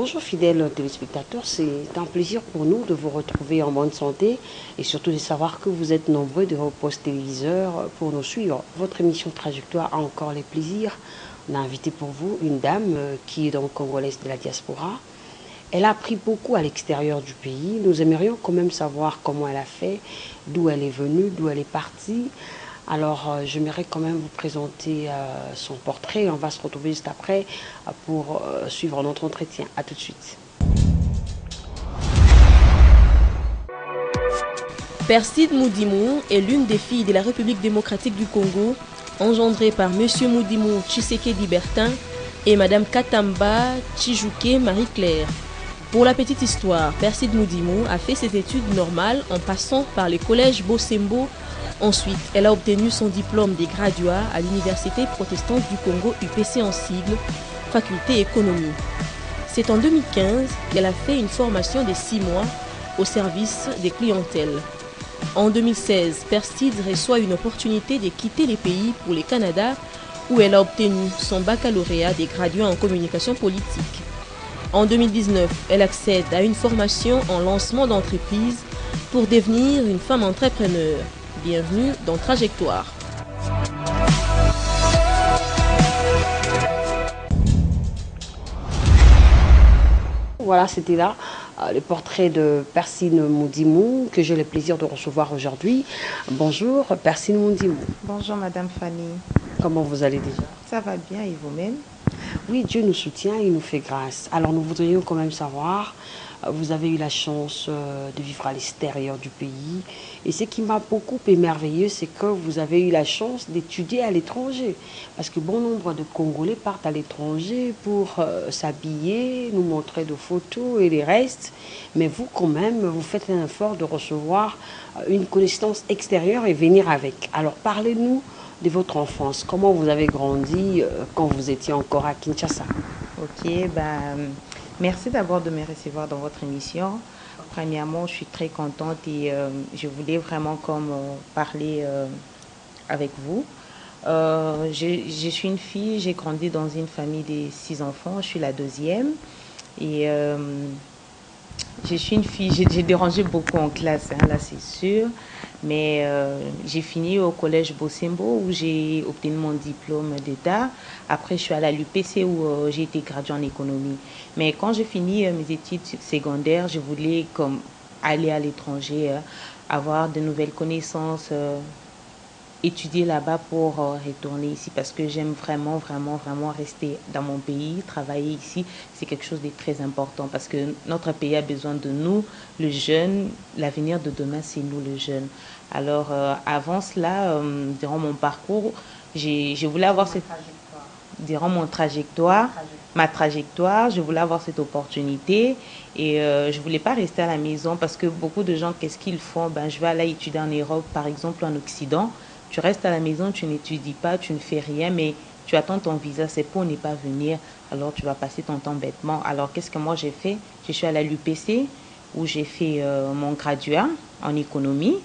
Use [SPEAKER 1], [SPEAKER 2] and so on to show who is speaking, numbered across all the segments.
[SPEAKER 1] Bonjour fidèles téléspectateurs, c'est un plaisir pour nous de vous retrouver en bonne santé et surtout de savoir que vous êtes nombreux de vos postes téléviseurs pour nous suivre. Votre émission Trajectoire a encore les plaisirs. On a invité pour vous une dame qui est donc congolaise de la diaspora. Elle a appris beaucoup à l'extérieur du pays. Nous aimerions quand même savoir comment elle a fait, d'où elle est venue, d'où elle est partie. Alors, j'aimerais quand même vous présenter son portrait. On va se retrouver juste après pour suivre notre entretien. A tout de suite.
[SPEAKER 2] Perside Moudimou est l'une des filles de la République démocratique du Congo, engendrée par M. Moudimou Tshisekedi Bertin et Mme Katamba Tchijouké Marie-Claire. Pour la petite histoire, Perside Moudimou a fait ses études normales en passant par le collège Bosembo. Ensuite, elle a obtenu son diplôme de graduat à l'Université protestante du Congo UPC en sigle, faculté économie. C'est en 2015 qu'elle a fait une formation de 6 mois au service des clientèles. En 2016, Perside reçoit une opportunité de quitter le pays pour le Canada où elle a obtenu son baccalauréat de graduat en communication politique. En 2019, elle accède à une formation en lancement d'entreprise pour devenir une femme entrepreneur. Bienvenue dans Trajectoire.
[SPEAKER 1] Voilà, c'était là le portrait de Perside Moudimou que j'ai le plaisir de recevoir aujourd'hui. Bonjour Perside Moudimou.
[SPEAKER 3] Bonjour Madame Fanny.
[SPEAKER 1] Comment vous allez déjà?
[SPEAKER 3] Ça va bien et vous-même?
[SPEAKER 1] Oui, Dieu nous soutient, il nous fait grâce. Alors nous voudrions quand même savoir, vous avez eu la chance de vivre à l'extérieur du pays. Et ce qui m'a beaucoup émerveillé, c'est que vous avez eu la chance d'étudier à l'étranger. Parce que bon nombre de Congolais partent à l'étranger pour s'habiller, nous montrer des photos et les restes. Mais vous, quand même, vous faites un effort de recevoir une connaissance extérieure et venir avec. Alors parlez-nous de votre enfance. Comment vous avez grandi quand vous étiez encore à Kinshasa?
[SPEAKER 3] Ok, merci d'abord de me recevoir dans votre émission. Premièrement, je suis très contente et je voulais vraiment parler avec vous. Je suis une fille, j'ai grandi dans une famille de 6 enfants, je suis la deuxième. Et je suis une fille, j'ai dérangé beaucoup en classe, hein, là c'est sûr. Mais j'ai fini au collège Bosembo où j'ai obtenu mon diplôme d'État. Après, je suis allée à l'UPC où j'ai été graduée en économie. Mais quand j'ai fini mes études secondaires, je voulais aller à l'étranger, avoir de nouvelles connaissances, étudier là-bas pour retourner ici parce que j'aime vraiment rester dans mon pays, travailler ici. C'est quelque chose de très important parce que notre pays a besoin de nous, les jeunes. L'avenir de demain, c'est nous, les jeunes. Alors, avant cela, durant mon parcours, je voulais avoir durant ma trajectoire, je voulais avoir cette opportunité et je voulais pas rester à la maison parce que beaucoup de gens, qu'est-ce qu'ils font? Je vais aller étudier en Europe, par exemple en Occident. Tu restes à la maison, tu n'étudies pas, tu ne fais rien, mais tu attends ton visa, c'est pour ne pas venir, alors tu vas passer ton temps bêtement. Alors, qu'est-ce que moi j'ai fait? Je suis allée à l'UPC où j'ai fait mon graduat en économie.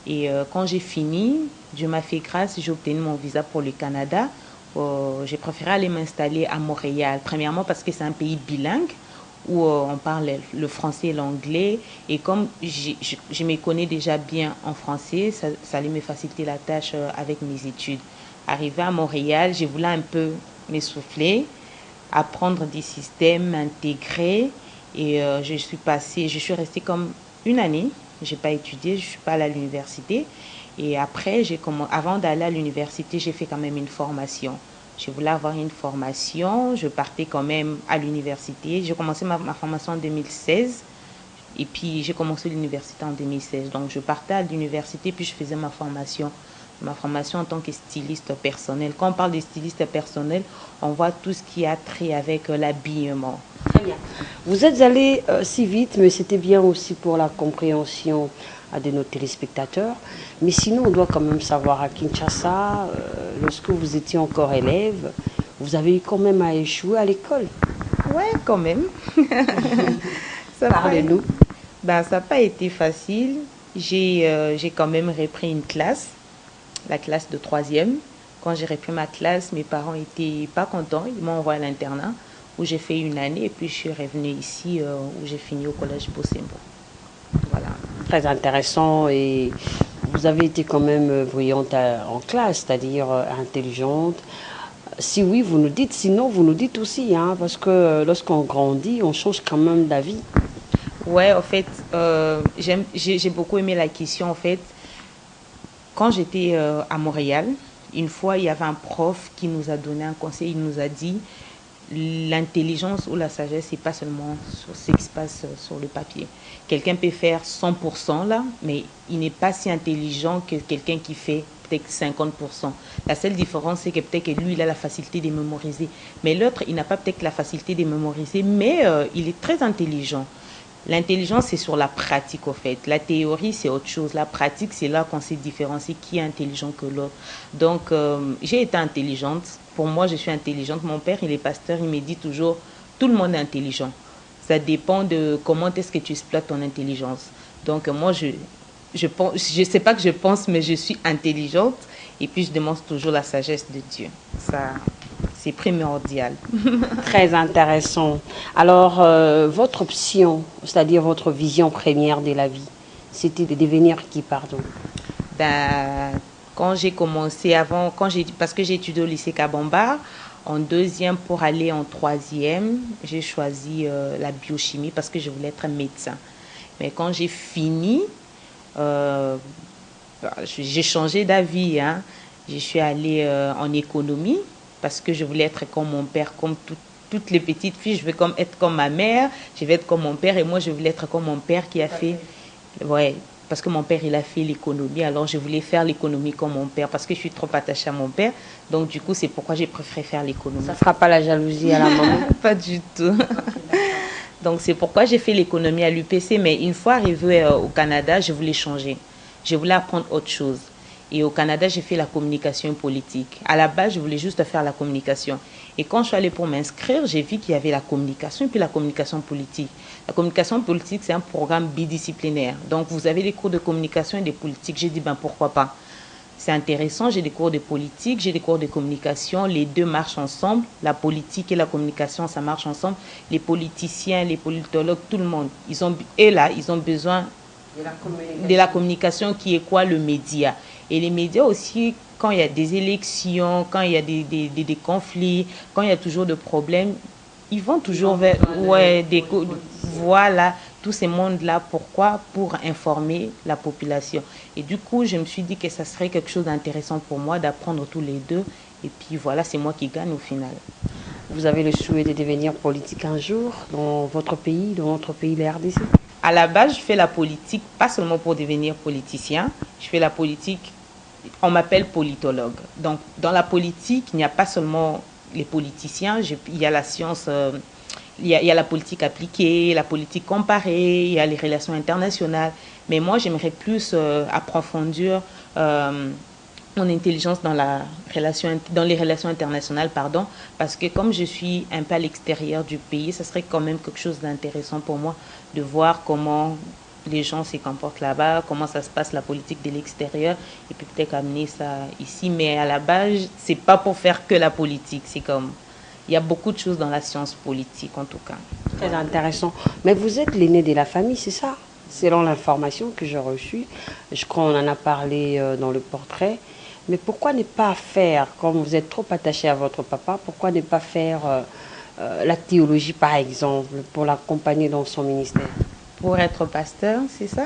[SPEAKER 3] Et quand j'ai fini, Dieu m'a fait grâce, j'ai obtenu mon visa pour le Canada. J'ai préféré aller m'installer à Montréal, premièrement parce que c'est un pays bilingue où on parle le français et l'anglais. Et comme je me connais déjà bien en français, ça allait me faciliter la tâche avec mes études. Arrivé à Montréal, je voulais un peu m'essouffler, apprendre des systèmes, m'intégrer. Et je suis restée comme une année. Je n'ai pas étudié, je ne suis pas allée à l'université. Et après, avant d'aller à l'université, j'ai fait quand même une formation. Je voulais avoir une formation, je partais quand même à l'université. J'ai commencé ma formation en 2016 et puis j'ai commencé l'université en 2016. Donc je partais à l'université puis je faisais ma formation en tant que styliste personnel. Quand on parle de styliste personnel, on voit tout ce qui a trait avec l'habillement.
[SPEAKER 1] Très bien. Vous êtes allé si vite, mais c'était bien aussi pour la compréhension de nos téléspectateurs. Mais sinon, on doit quand même savoir à Kinshasa, lorsque vous étiez encore élève, vous avez eu quand même à échouer à l'école.
[SPEAKER 3] Ouais, quand même.
[SPEAKER 1] Parlez-nous.
[SPEAKER 3] Ça n'a pas été facile. J'ai quand même repris une classe, la classe de 3e. Quand j'ai repris ma classe, mes parents n'étaient pas contents. Ils m'ont envoyé à l'internat où j'ai fait une année et puis je suis revenue ici où j'ai fini au collège Bosembo. Voilà.
[SPEAKER 1] Très intéressant, et vous avez été quand même brillante en classe, c'est-à-dire intelligente. Si oui, vous nous dites, sinon vous nous dites aussi, hein, parce que lorsqu'on grandit, on change quand même d'avis.
[SPEAKER 3] Ouais, en fait, j'ai beaucoup aimé la question. En fait, quand j'étais à Montréal, une fois, il y avait un prof qui nous a donné un conseil. Il nous a dit, l'intelligence ou la sagesse, c'est pas seulement sur ce qui se passe sur le papier. Quelqu'un peut faire 100% là, mais il n'est pas si intelligent que quelqu'un qui fait peut-être 50%. La seule différence, c'est que peut-être que lui, il a la facilité de mémoriser. Mais l'autre, il n'a pas peut-être la facilité de mémoriser, mais il est très intelligent. L'intelligence, c'est sur la pratique, au fait. La théorie, c'est autre chose. La pratique, c'est là qu'on sait différencier qui est intelligent que l'autre. Donc, j'ai été intelligente. Pour moi, je suis intelligente. Mon père, il est pasteur. Il me dit toujours, tout le monde est intelligent. Ça dépend de comment est-ce que tu exploites ton intelligence. Donc, moi, je sais pas que je pense, mais je suis intelligente. Et puis, je demande toujours la sagesse de Dieu. Ça, c'est primordial.
[SPEAKER 1] Très intéressant. Alors, votre option, c'est-à-dire votre vision première de la vie, c'était de devenir qui, pardon?
[SPEAKER 3] Ben, quand j'ai commencé avant, parce que j'ai étudié au lycée Kabamba, en deuxième pour aller en troisième, j'ai choisi la biochimie parce que je voulais être médecin. Mais quand j'ai fini, j'ai changé d'avis, hein. Je suis allée en économie parce que je voulais être comme mon père, comme toutes les petites filles. Je veux être comme ma mère, je vais être comme mon père, et moi je voulais être comme mon père qui a fait... Ouais, parce que mon père, il a fait l'économie, alors je voulais faire l'économie comme mon père, parce que je suis trop attachée à mon père. Donc du coup, c'est pourquoi j'ai préféré faire l'économie.
[SPEAKER 1] Ça ne fera pas la jalousie à la maman?
[SPEAKER 3] Pas du tout. Donc c'est pourquoi j'ai fait l'économie à l'UPC, mais une fois arrivée au Canada, je voulais changer. Je voulais apprendre autre chose. Et au Canada, j'ai fait la communication politique. À la base, je voulais juste faire la communication. Et quand je suis allée pour m'inscrire, j'ai vu qu'il y avait la communication et puis la communication politique. La communication politique, c'est un programme bidisciplinaire. Donc, vous avez des cours de communication et des politiques. J'ai dit, ben pourquoi pas? C'est intéressant, j'ai des cours de politique, j'ai des cours de communication. Les deux marchent ensemble. La politique et la communication, ça marche ensemble. Les politiciens, les politologues, tout le monde, ils ont besoin de la communication qui est quoi? Le média. Et les médias aussi, quand il y a des élections, quand il y a des conflits, quand il y a toujours des problèmes, ils vont toujours vers... Ouais, voilà, tous ces mondes-là. Pourquoi? Pour informer la population. Et du coup, je me suis dit que ça serait quelque chose d'intéressant pour moi d'apprendre tous les deux. Et puis voilà, c'est moi qui gagne au final.
[SPEAKER 1] Vous avez le souhait de devenir politique un jour dans votre pays, la RDC?
[SPEAKER 3] À la base, je fais la politique, pas seulement pour devenir politicien. Je fais la politique, on m'appelle politologue. Donc, dans la politique, il n'y a pas seulement les politiciens, il y a la science, il y a la politique appliquée, la politique comparée, il y a les relations internationales. Mais moi, j'aimerais plus approfondir mon intelligence dans les relations internationales, pardon, parce que comme je suis un peu à l'extérieur du pays, ça serait quand même quelque chose d'intéressant pour moi de voir comment les gens se comportent là-bas, comment ça se passe la politique de l'extérieur, et puis peut-être amener ça ici. Mais à la base, c'est pas pour faire que la politique, c'est comme... Il y a beaucoup de choses dans la science politique, en tout cas.
[SPEAKER 1] Très intéressant. Mais vous êtes l'aîné de la famille, c'est ça? Selon l'information que j'ai reçue, je crois qu'on en a parlé dans le portrait. Mais pourquoi ne pas faire, comme vous êtes trop attaché à votre papa, pourquoi ne pas faire la théologie, par exemple, pour l'accompagner dans son ministère?
[SPEAKER 3] Pour être pasteur, c'est ça?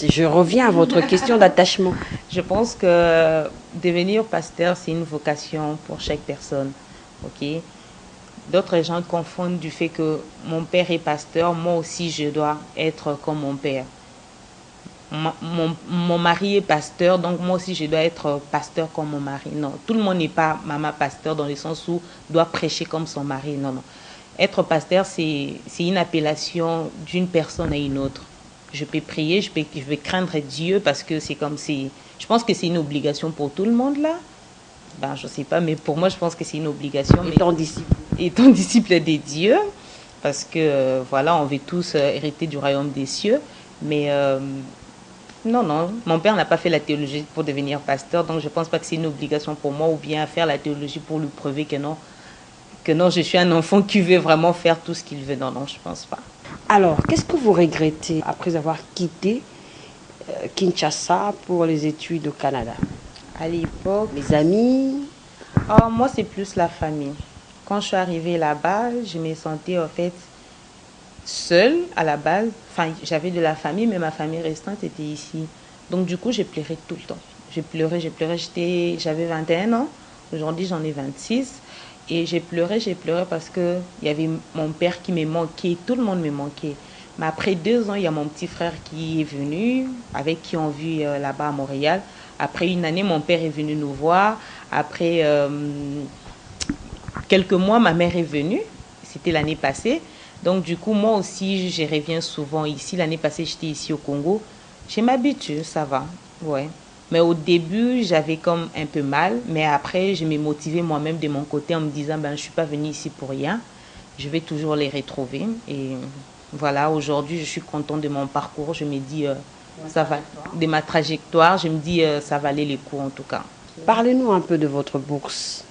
[SPEAKER 1] Je reviens à votre question d'attachement.
[SPEAKER 3] Je pense que devenir pasteur, c'est une vocation pour chaque personne. Ok? D'autres gens confondent du fait que mon père est pasteur, moi aussi je dois être comme mon père. Mon mari est pasteur, donc moi aussi je dois être pasteur comme mon mari. Non, tout le monde n'est pas maman pasteur dans le sens où doit prêcher comme son mari. Non, non. Être pasteur, c'est une appellation d'une personne à une autre. Je peux prier, je vais craindre Dieu parce que c'est comme si... Je pense que c'est une obligation pour tout le monde là. Ben, je ne sais pas, mais pour moi, je pense que c'est une obligation. Étant disciple de Dieu, parce que voilà, on veut tous hériter du royaume des cieux. Mais non, non, mon père n'a pas fait la théologie pour devenir pasteur, donc je ne pense pas que c'est une obligation pour moi ou bien faire la théologie pour lui prouver que non. que non, je suis un enfant qui veut vraiment faire tout ce qu'il veut. Non, non, je pense pas.
[SPEAKER 1] Alors, qu'est-ce que vous regrettez après avoir quitté Kinshasa pour les études au Canada?
[SPEAKER 3] À l'époque,
[SPEAKER 1] Les amis?
[SPEAKER 3] oh, moi, c'est plus la famille. Quand je suis arrivée là-bas, je me sentais en fait seule à la base. Enfin, j'avais de la famille, mais ma famille restante était ici. Donc, du coup, j'ai pleuré tout le temps. J'ai pleuré, j'ai pleuré. J'avais 21 ans. Aujourd'hui, j'en ai 26. Et j'ai pleuré parce que il y avait mon père qui me manquait. Tout le monde me manquait. Mais après 2 ans, il y a mon petit frère qui est venu, avec qui on vit là-bas à Montréal. Après une année, mon père est venu nous voir. Après quelques mois, ma mère est venue. C'était l'année passée. Donc, du coup, moi aussi, je reviens souvent ici. L'année passée, j'étais ici au Congo. Je m'habitue, ça va. Ouais. Mais au début, j'avais comme un peu mal. Mais après, je m'ai motivée moi-même de mon côté en me disant, ben, je ne suis pas venue ici pour rien. Je vais toujours les retrouver. Et voilà, aujourd'hui, je suis contente de mon parcours. Je me dis, ça va, de ma trajectoire. Je me dis, ça valait les coups en tout cas.
[SPEAKER 1] Parlez-nous un peu de votre bourse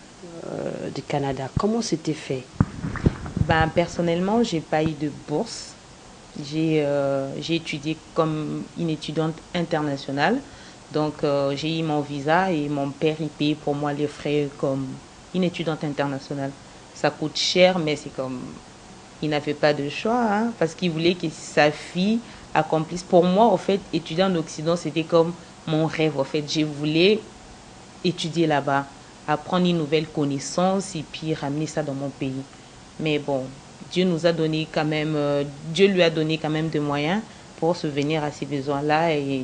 [SPEAKER 1] du Canada. Comment c'était fait?
[SPEAKER 3] Ben, personnellement, je n'ai pas eu de bourse. J'ai étudié comme une étudiante internationale. Donc, j'ai eu mon visa et mon père il paye pour moi les frais comme une étudiante internationale. Ça coûte cher, mais c'est comme... Il n'avait pas de choix, hein, parce qu'il voulait que sa fille accomplisse. Pour moi, en fait, étudier en Occident, c'était comme mon rêve. En fait, je voulais étudier là-bas, apprendre une nouvelle connaissance et puis ramener ça dans mon pays. Mais bon, Dieu nous a donné quand même, Dieu lui a donné quand même des moyens pour subvenir à ces besoins-là. Et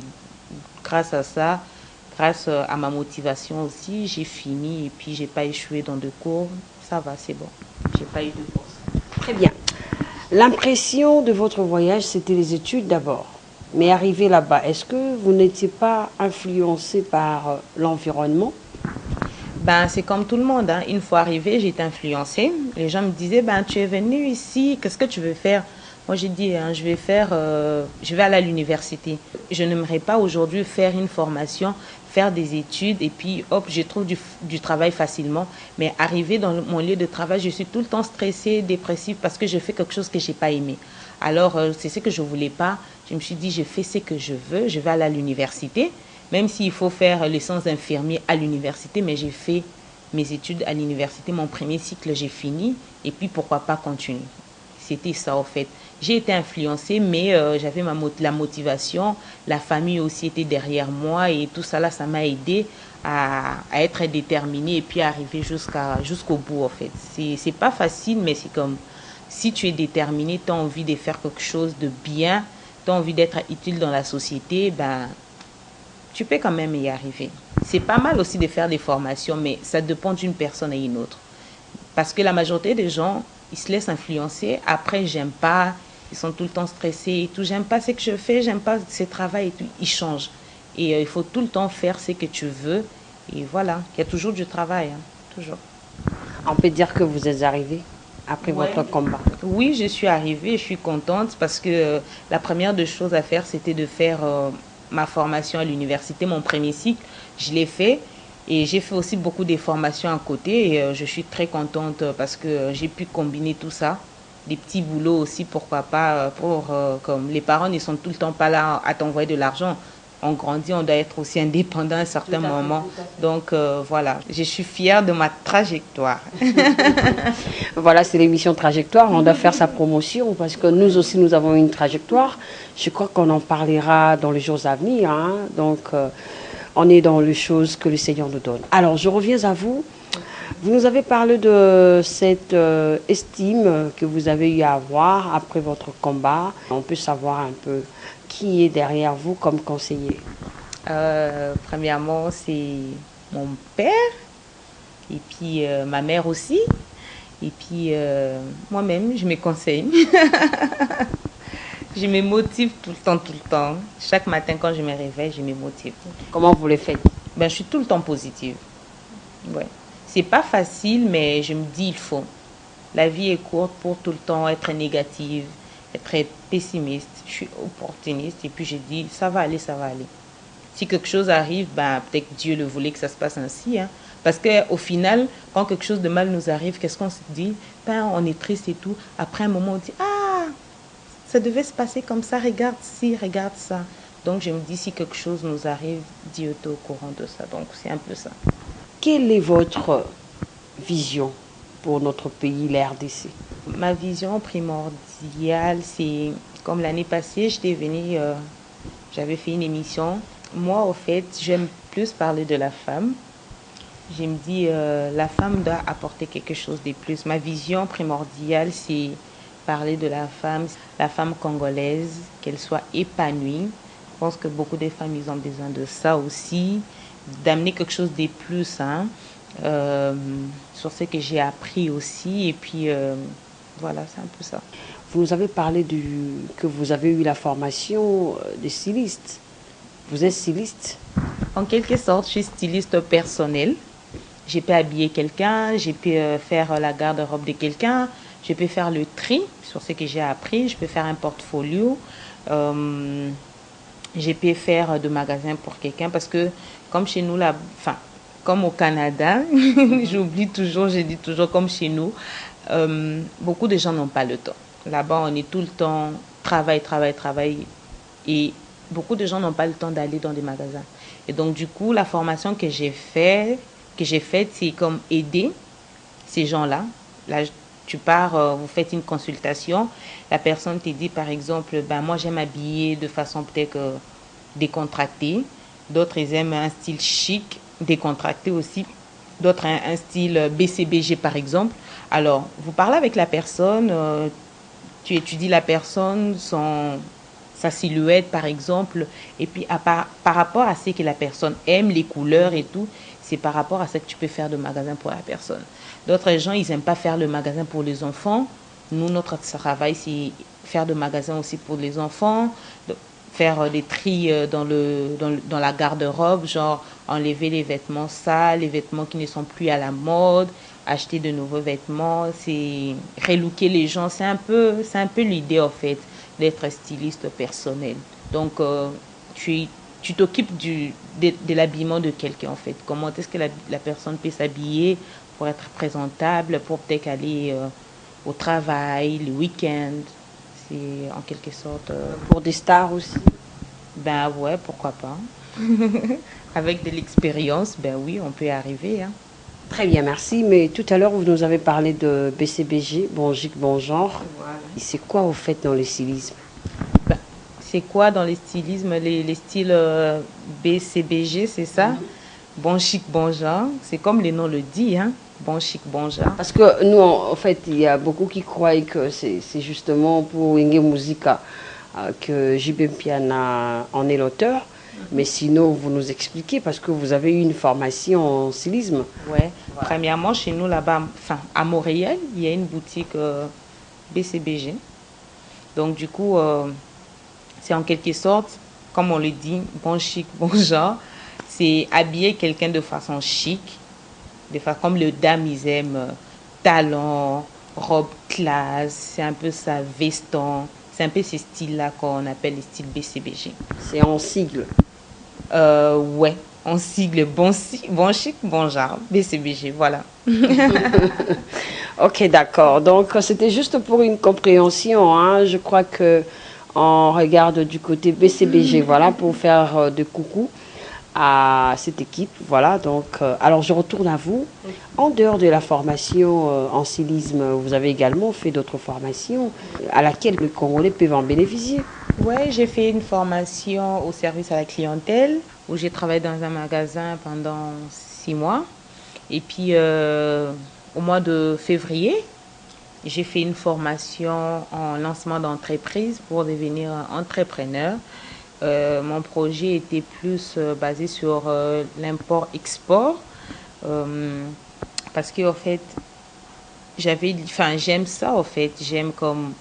[SPEAKER 3] grâce à ça, grâce à ma motivation aussi, j'ai fini et puis j'ai pas échoué dans de cours. Ça va, c'est bon. J'ai pas eu de bourse.
[SPEAKER 1] Très bien. L'impression de votre voyage, c'était les études d'abord. Mais arrivé là-bas, est-ce que vous n'étiez pas influencé par l'environnement?
[SPEAKER 3] Ben, c'est comme tout le monde, hein. Une fois arrivée, j'ai été influencée. Les gens me disaient, ben, tu es venu ici, qu'est-ce que tu veux faire? Moi, j'ai dit, hein, je vais aller à l'université. Je n'aimerais pas aujourd'hui faire une formation, faire des études et puis, hop, je trouve du travail facilement. Mais arriver dans mon lieu de travail, je suis tout le temps stressée, dépressive parce que je fais quelque chose que je n'ai pas aimé. Alors, c'est ce que je ne voulais pas. Je me suis dit, je fais ce que je veux, je vais aller à l'université. Même s'il faut faire licence d'infirmier à l'université, mais j'ai fait mes études à l'université, mon premier cycle, j'ai fini, et puis pourquoi pas continuer. C'était ça, en fait. J'ai été influencée, mais j'avais la motivation, la famille aussi était derrière moi, et tout ça, là, ça m'a aidé à être déterminée et puis à arriver jusqu'au bout, en fait. C'est pas facile, mais c'est comme, si tu es déterminé, tu as envie de faire quelque chose de bien, tu as envie d'être utile dans la société, ben, tu peux quand même y arriver. C'est pas mal aussi de faire des formations, mais ça dépend d'une personne à une autre. Parce que la majorité des gens, ils se laissent influencer. Après, j'aime pas, ils sont tout le temps stressés et tout. J'aime pas ce que je fais, j'aime pas ce travail et tout. Ils changent. Et il faut tout le temps faire ce que tu veux. Et voilà, il y a toujours du travail, hein, toujours.
[SPEAKER 1] On peut dire que vous êtes arrivé après votre combat.
[SPEAKER 3] Oui, je suis arrivée, je suis contente parce que la première des choses à faire, c'était de faire ma formation à l'université, mon premier cycle. Je l'ai fait et j'ai fait aussi beaucoup de formations à côté et je suis très contente parce que j'ai pu combiner tout ça. Des petits boulots aussi, pourquoi pas, comme les parents ne sont tout le temps pas là à t'envoyer de l'argent. On grandit, on doit être aussi indépendant à un certain moment. Donc voilà, je suis fière de ma trajectoire.
[SPEAKER 1] Voilà, c'est l'émission Trajectoire. On doit faire sa promotion parce que nous aussi, nous avons une trajectoire. Je crois qu'on en parlera dans les jours à venir. Hein. Donc, on est dans les choses que le Seigneur nous donne. Alors, je reviens à vous. Vous nous avez parlé de cette estime que vous avez eu à avoir après votre combat. On peut savoir un peu qui est derrière vous comme conseiller.
[SPEAKER 3] Premièrement, c'est mon père et puis ma mère aussi. Et puis moi-même, je me conseille. Je me motive tout le temps, tout le temps. Chaque matin, quand je me réveille, je me motive.
[SPEAKER 1] Comment vous le faites?
[SPEAKER 3] Ben, je suis tout le temps positive. Ouais. C'est pas facile, mais je me dis, il faut. La vie est courte pour tout le temps être négative, être pessimiste. Je suis opportuniste et puis je dis, ça va aller, ça va aller. Si quelque chose arrive, ben, peut-être Dieu le voulait que ça se passe ainsi. Hein. Parce qu'au final, quand quelque chose de mal nous arrive, qu'est-ce qu'on se dit? Ben, on est triste et tout. Après un moment, on dit, ah, ça devait se passer comme ça, regarde ci, regarde ça. Donc je me dis, si quelque chose nous arrive, Dieu est au courant de ça. Donc c'est un peu ça.
[SPEAKER 1] Quelle est votre vision pour notre pays, la RDC?
[SPEAKER 3] Ma vision primordiale, c'est comme l'année passée, j'avais fait une émission. Moi, au fait, j'aime plus parler de la femme. Je me dis, la femme doit apporter quelque chose de plus. Ma vision primordiale, c'est parler de la femme congolaise, qu'elle soit épanouie. Je pense que beaucoup de femmes, ils ont besoin de ça aussi, d'amener quelque chose de plus, hein, sur ce que j'ai appris aussi. Et puis, voilà, c'est un peu ça.
[SPEAKER 1] Vous nous avez parlé que vous avez eu la formation de styliste. Vous êtes styliste?
[SPEAKER 3] En quelque sorte, je suis styliste personnel. Je peux habiller quelqu'un, je peux faire la garde-robe de quelqu'un, je peux faire le tri sur ce que j'ai appris, je peux faire un portfolio, je peux faire de magasin pour quelqu'un parce que comme chez nous, là, enfin, comme au Canada, j'oublie toujours, je dis toujours comme chez nous, beaucoup de gens n'ont pas le temps. Là-bas, on est tout le temps travail, travail, travail et beaucoup de gens n'ont pas le temps d'aller dans des magasins. Et donc, du coup, la formation que j'ai faite, c'est comme aider ces gens-là. Là, tu pars, vous faites une consultation. La personne te dit, par exemple, ben, moi, j'aime habiller de façon peut-être décontractée. D'autres, ils aiment un style chic, décontracté aussi. D'autres, un style BCBG, par exemple. Alors, vous parlez avec la personne, tu étudies la personne, sa silhouette, par exemple, et puis par rapport à ce que la personne aime, les couleurs et tout, c'est par rapport à ce que tu peux faire de magasin pour la personne. D'autres gens, ils n'aiment pas faire le magasin pour les enfants. Nous, notre travail, c'est faire de magasin aussi pour les enfants, faire des tris dans la garde-robe, genre enlever les vêtements sales, les vêtements qui ne sont plus à la mode, acheter de nouveaux vêtements, c'est relooker les gens. C'est un peu l'idée, en fait, d'être styliste personnel. Donc, tu t'occupes de l'habillement de quelqu'un, en fait. Comment est-ce que la personne peut s'habiller pour être présentable, pour peut-être aller au travail, le week-end. C'est en quelque sorte...
[SPEAKER 1] Pour des stars aussi?
[SPEAKER 3] Ben ouais, pourquoi pas. Avec de l'expérience, ben oui, on peut y arriver. Hein.
[SPEAKER 1] Très bien, merci. Mais tout à l'heure, vous nous avez parlé de BCBG, bon chic, bon genre.
[SPEAKER 3] Voilà.
[SPEAKER 1] C'est quoi, au fait, dans le stylisme?
[SPEAKER 3] Ben, c'est quoi dans les stylismes, les styles BCBG, c'est ça? Bon chic, bon genre. C'est comme le nom le dit, hein? Bon chic, bon genre.
[SPEAKER 1] Parce que nous, en fait, il y a beaucoup qui croient que c'est justement pour Inge Musica que JB Mpiana en est l'auteur. Mais sinon, vous nous expliquez, parce que vous avez eu une formation en stylisme.
[SPEAKER 3] Ouais. Premièrement, chez nous, là-bas, enfin, à Montréal, il y a une boutique BCBG. Donc, du coup, c'est en quelque sorte, comme on le dit, bon chic, bon genre. C'est habiller quelqu'un de façon chic, comme le dame, ils aiment talons, robe classe, c'est un peu ça, veston. C'est un peu ces styles-là qu'on appelle les styles BCBG.
[SPEAKER 1] C'est en sigle.
[SPEAKER 3] Ouais, en sigle bon chic, bon genre, BCBG, voilà.
[SPEAKER 1] Ok, d'accord. Donc, c'était juste pour une compréhension. Hein. Je crois que on regarde du côté BCBG, voilà, pour faire de coucou à cette équipe. Voilà, donc, alors je retourne à vous. En dehors de la formation en stylisme, vous avez également fait d'autres formations à laquelle les Congolais peuvent en bénéficier.
[SPEAKER 3] Ouais, j'ai fait une formation au service à la clientèle où j'ai travaillé dans un magasin pendant 6 mois. Et puis, au mois de février, j'ai fait une formation en lancement d'entreprise pour devenir entrepreneur. Mon projet était plus basé sur l'import-export parce que en fait j'aime ça en fait, j'aime comme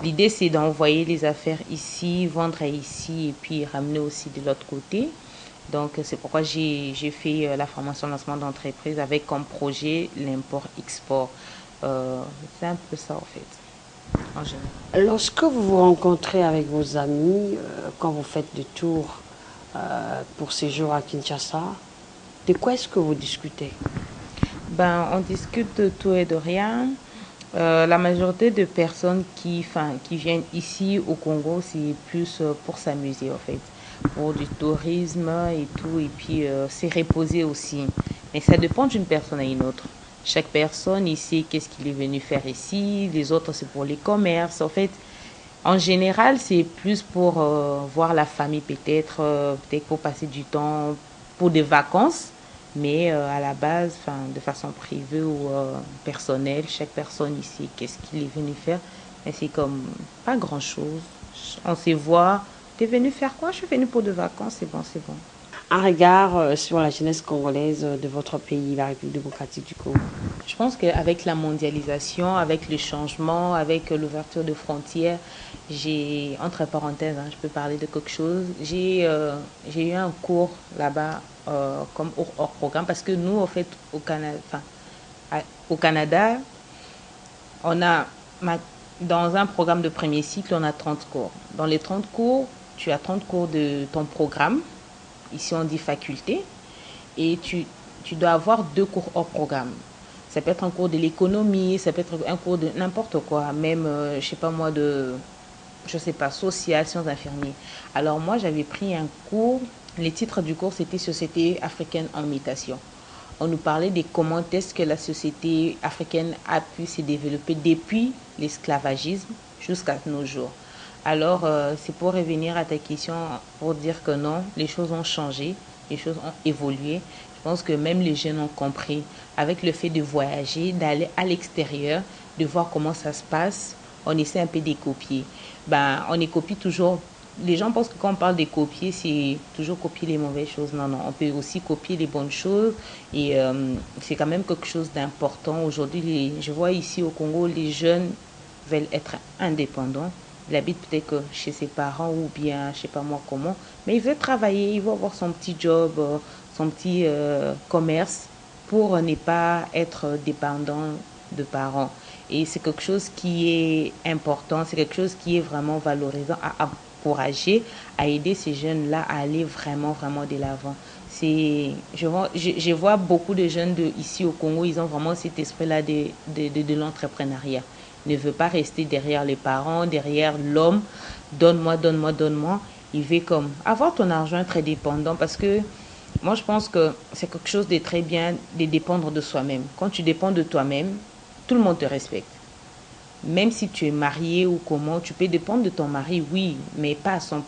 [SPEAKER 3] l'idée c'est d'envoyer les affaires ici, vendre ici et puis ramener aussi de l'autre côté. Donc c'est pourquoi j'ai fait la formation lancement d'entreprise avec comme projet l'import-export. C'est un peu ça en fait. En général.
[SPEAKER 1] Lorsque vous vous rencontrez avec vos amis, quand vous faites des tours pour séjour à Kinshasa, de quoi est-ce que vous discutez?
[SPEAKER 3] Ben, on discute de tout et de rien. La majorité de personnes qui viennent ici au Congo, c'est plus pour s'amuser en fait, pour du tourisme et tout, et puis c'est reposer aussi. Mais ça dépend d'une personne à une autre. Chaque personne ici, qu'est-ce qu'il est venu faire ici, les autres c'est pour les commerces. En fait, en général, c'est plus pour voir la famille peut-être pour passer du temps, pour des vacances. Mais à la base, de façon privée ou personnelle, chaque personne ici, qu'est-ce qu'il est venu faire? Mais c'est comme pas grand-chose. On se voit. T'es venu faire quoi? Je suis venu pour des vacances, c'est bon, c'est bon.
[SPEAKER 1] Un regard sur la jeunesse congolaise de votre pays, la République démocratique du Congo.
[SPEAKER 3] Je pense qu'avec la mondialisation, avec le changement, avec l'ouverture de frontières, entre parenthèses, hein, je peux parler de quelque chose, j'ai eu un cours là-bas comme hors programme parce que nous, en fait, au Canada, on a, dans un programme de premier cycle, on a 30 cours. Dans les 30 cours, tu as 30 cours de ton programme, ici on dit faculté, et tu dois avoir 2 cours hors programme. Ça peut être un cours de l'économie, ça peut être un cours de n'importe quoi, même, je sais pas moi, je sais pas, social, sciences infirmières. Alors moi, j'avais pris un cours, les titres du cours, c'était Société africaine en mutation. On nous parlait de comment est-ce que la société africaine a pu se développer depuis l'esclavagisme jusqu'à nos jours. Alors, c'est pour revenir à ta question, pour dire que non, les choses ont changé, les choses ont évolué. Je pense que même les jeunes ont compris, avec le fait de voyager, d'aller à l'extérieur, de voir comment ça se passe, on essaie un peu de copier. Ben, on y copie toujours. Les gens pensent que quand on parle de copier, c'est toujours copier les mauvaises choses. Non, non, on peut aussi copier les bonnes choses. Et c'est quand même quelque chose d'important. Aujourd'hui, je vois ici au Congo, les jeunes veulent être indépendants. Il habite peut-être que chez ses parents ou bien, je sais pas moi comment. Mais il veut travailler, il veut avoir son petit job, son petit commerce pour ne pas être dépendant de parents. Et c'est quelque chose qui est important, c'est quelque chose qui est vraiment valorisant à encourager, à aider ces jeunes-là à aller vraiment, vraiment de l'avant. Je vois beaucoup de jeunes ici au Congo, ils ont vraiment cet esprit-là de l'entrepreneuriat. Ils ne veulent pas rester derrière les parents, derrière l'homme, donne-moi, donne-moi, donne-moi. Il veut comme avoir ton argent, être dépendant parce que moi, je pense que c'est quelque chose de très bien de dépendre de soi-même. Quand tu dépends de toi-même, tout le monde te respecte. Même si tu es marié ou comment, tu peux dépendre de ton mari, oui, mais pas à 100%.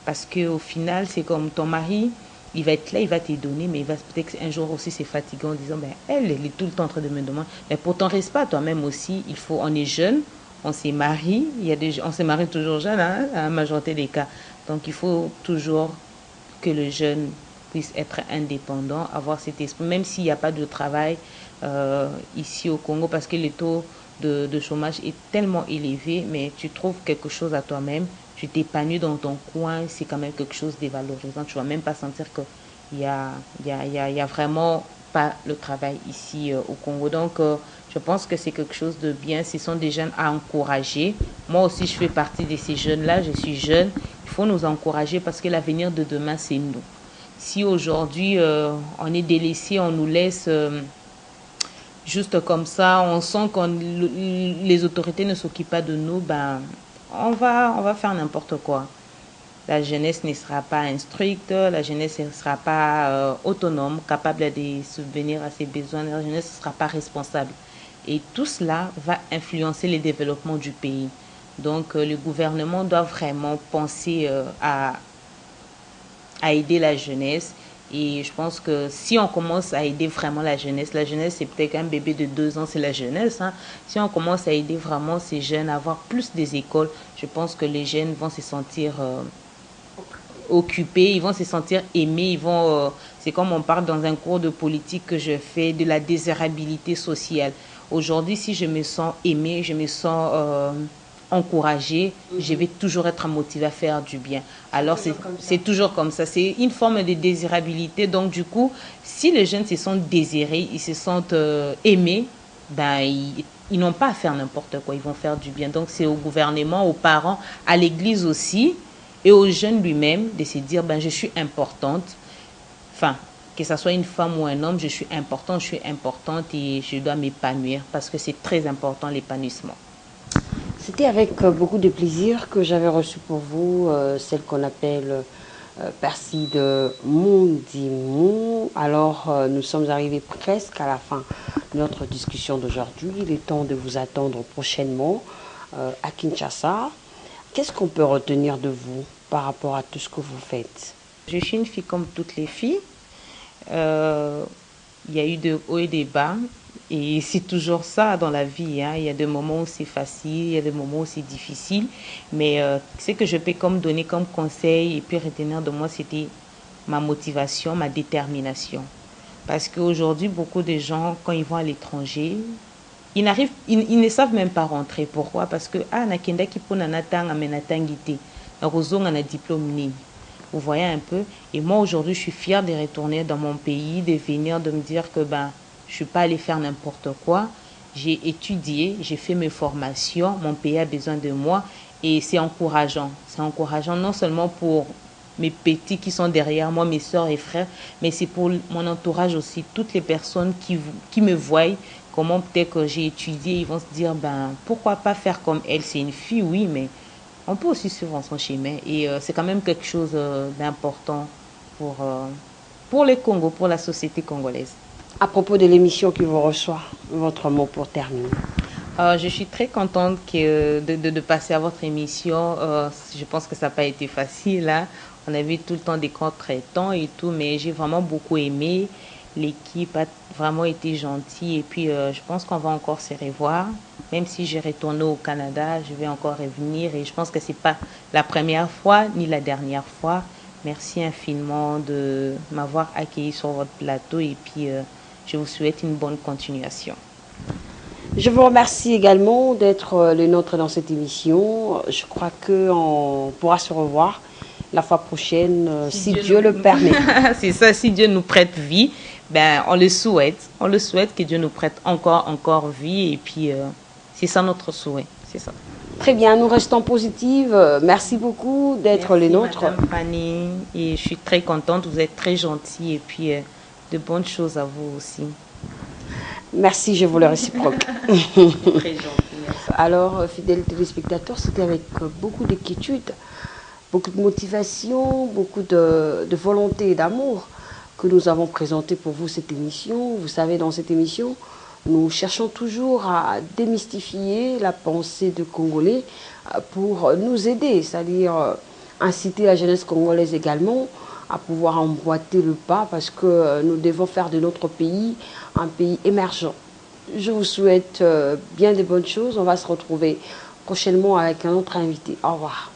[SPEAKER 3] Parce qu'au final, c'est comme ton mari, il va être là, il va te donner, mais il va peut-être un jour aussi se fatiguer en disant, ben, elle est tout le temps en train de me demander. Mais pour ton respect à toi-même aussi, on est jeune, on s'est marié, on se marie toujours jeune, hein, à la majorité des cas. Donc il faut toujours que le jeune puisse être indépendant, avoir cet esprit, même s'il n'y a pas de travail ici au Congo, parce que le taux de chômage est tellement élevé, mais tu trouves quelque chose à toi-même, tu t'épanouis dans ton coin, c'est quand même quelque chose de valorisant. Tu ne vas même pas sentir qu'il y a vraiment pas le travail ici au Congo. Donc, je pense que c'est quelque chose de bien. Ce sont des jeunes à encourager. Moi aussi, je fais partie de ces jeunes-là. Je suis jeune. Il faut nous encourager parce que l'avenir de demain, c'est nous. Si aujourd'hui, on est délaissé, on nous laisse juste comme ça, on sent que les autorités ne s'occupent pas de nous, ben, on va faire n'importe quoi. La jeunesse ne sera pas instruite, la jeunesse ne sera pas autonome, capable de subvenir à ses besoins, la jeunesse ne sera pas responsable. Et tout cela va influencer le développement du pays. Donc le gouvernement doit vraiment penser à aider la jeunesse. Et je pense que si on commence à aider vraiment la jeunesse c'est peut-être un bébé de 2 ans, c'est la jeunesse. Hein. Si on commence à aider vraiment ces jeunes à avoir plus des écoles, je pense que les jeunes vont se sentir occupés, ils vont se sentir aimés, c'est comme on parle dans un cours de politique que je fais, de la désirabilité sociale. Aujourd'hui, si je me sens aimée, je me sens encouragée, je vais toujours être motivée à faire du bien. Alors, c'est toujours comme ça. C'est une forme de désirabilité. Donc, du coup, si les jeunes se sentent désirés, ils se sentent aimés, ben, ils n'ont pas à faire n'importe quoi. Ils vont faire du bien. Donc, c'est au gouvernement, aux parents, à l'église aussi, et aux jeunes lui-même de se dire, ben, je suis importante. Enfin, que ce soit une femme ou un homme, je suis important, je suis importante et je dois m'épanouir parce que c'est très important l'épanouissement.
[SPEAKER 1] C'était avec beaucoup de plaisir que j'avais reçu pour vous celle qu'on appelle Perside Moudimou. Alors, nous sommes arrivés presque à la fin de notre discussion d'aujourd'hui. Il est temps de vous attendre prochainement à Kinshasa. Qu'est-ce qu'on peut retenir de vous par rapport à tout ce que vous faites?
[SPEAKER 3] Je suis une fille comme toutes les filles. Il y a eu de hauts et des bas. Et c'est toujours ça dans la vie. Hein. Il y a des moments où c'est facile, il y a des moments où c'est difficile. Mais ce que je peux comme donner comme conseil et puis retenir de moi, c'était ma motivation, ma détermination. Parce qu'aujourd'hui, beaucoup de gens, quand ils vont à l'étranger, ils ne savent même pas rentrer. Pourquoi? Parce que nakenda ki po nanatanga menatangite, nakozonga na diplôme ni. Vous voyez un peu. Et moi aujourd'hui, je suis fière de retourner dans mon pays, de venir, de me dire que je ne suis pas allée faire n'importe quoi. J'ai étudié, j'ai fait mes formations, mon pays a besoin de moi et c'est encourageant. C'est encourageant non seulement pour mes petits qui sont derrière moi, mes soeurs et frères, mais c'est pour mon entourage aussi, toutes les personnes qui me voient, comment peut-être que j'ai étudié, ils vont se dire, pourquoi pas faire comme elle, c'est une fille, oui, mais on peut aussi suivre son chemin et c'est quand même quelque chose d'important pour le Congo, pour la société congolaise.
[SPEAKER 1] À propos de l'émission qui vous reçoit, votre mot pour terminer.
[SPEAKER 3] Je suis très contente de passer à votre émission. Je pense que ça n'a pas été facile. Hein. On a vu tout le temps des contretemps et tout, mais j'ai vraiment beaucoup aimé. L'équipe a vraiment été gentille et puis je pense qu'on va encore se revoir. Même si j'ai retourné au Canada, je vais encore revenir et je pense que ce n'est pas la première fois ni la dernière fois. Merci infiniment de m'avoir accueilli sur votre plateau et puis je vous souhaite une bonne continuation.
[SPEAKER 1] Je vous remercie également d'être le nôtre dans cette émission. Je crois qu'on pourra se revoir la fois prochaine, si Dieu le permet.
[SPEAKER 3] C'est ça, si Dieu nous prête vie, on le souhaite. On le souhaite que Dieu nous prête encore vie et puis c'est ça notre souhait. C'est ça.
[SPEAKER 1] Très bien, nous restons positives. Merci beaucoup d'être les nôtres.
[SPEAKER 3] Madame Fanny, et je suis très contente, vous êtes très gentille et puis de bonnes choses à vous aussi.
[SPEAKER 1] Merci, je vous le réciproque.
[SPEAKER 3] Très gentil, merci.
[SPEAKER 1] Alors, fidèles téléspectateurs, c'était avec beaucoup d'inquiétude, beaucoup de motivation, beaucoup de volonté et d'amour que nous avons présenté pour vous cette émission. Vous savez, dans cette émission, nous cherchons toujours à démystifier la pensée de Congolais pour nous aider, c'est-à-dire inciter la jeunesse congolaise également à pouvoir emboîter le pas parce que nous devons faire de notre pays un pays émergent. Je vous souhaite bien de bonnes choses. On va se retrouver prochainement avec un autre invité. Au revoir.